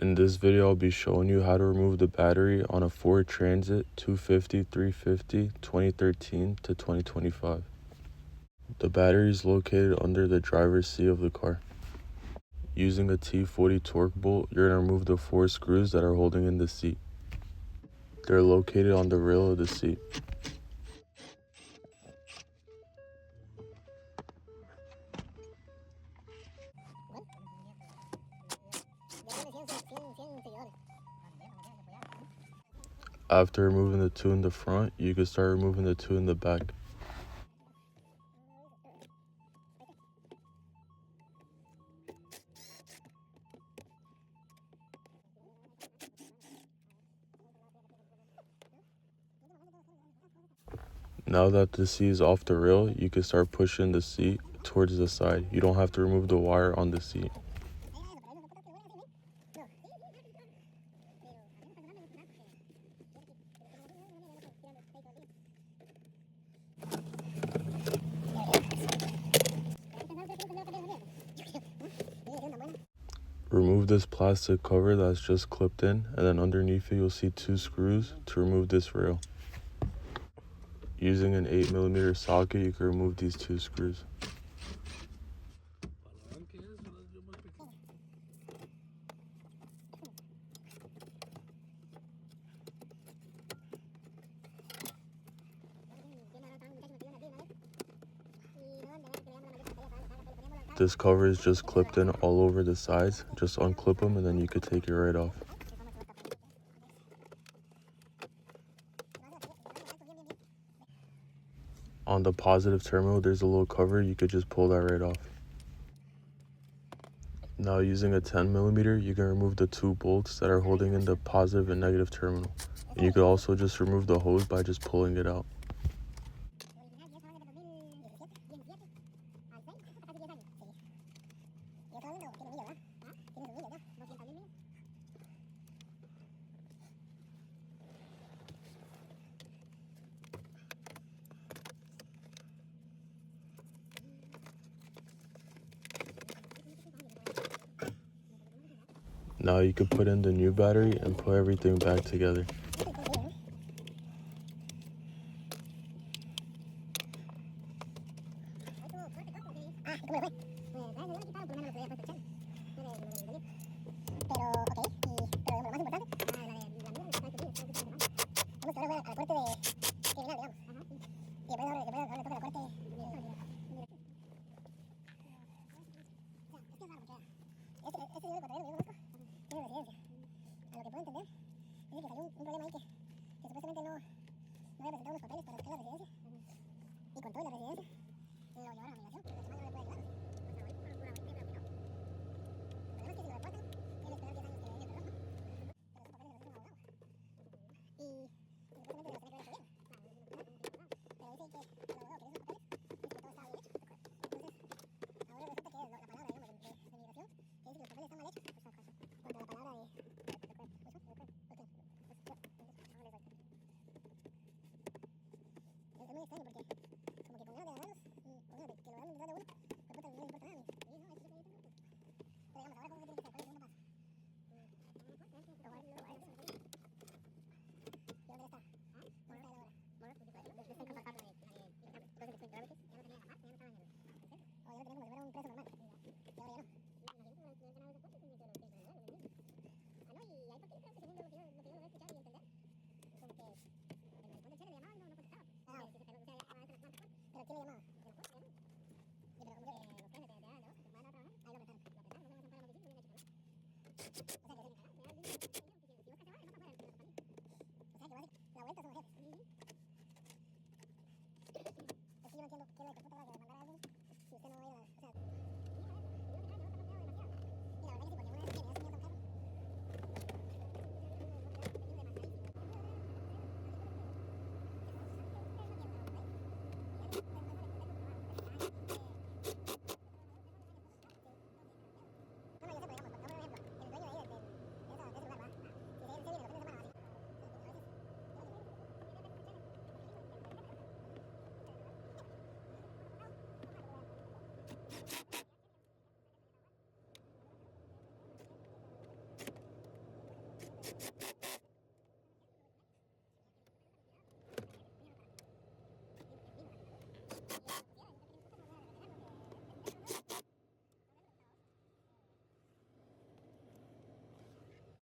In this video, I'll be showing you how to remove the battery on a Ford Transit 250 350 2013 to 2025. The battery is located under the driver's seat of the car. Using a T40 torque bolt, you're going to remove the 4 screws that are holding in the seat. They're located on the rail of the seat. After removing the 2 in the front, you can start removing the 2 in the back. Now that the seat is off the rail, you can start pushing the seat towards the side. You don't have to remove the wire on the seat. Remove this plastic cover that's just clipped in, and then underneath it you'll see 2 screws to remove this rail. Using an 8mm socket, you can remove these 2 screws. This cover is just clipped in all over the sides. Just unclip them and then you could take it right off. On the positive terminal, there's a little cover. You could just pull that right off. Now using a 10mm, you can remove the 2 bolts that are holding in the positive and negative terminal. And you could also just remove the hose by just pulling it out. Now you can put in the new battery and put everything back together.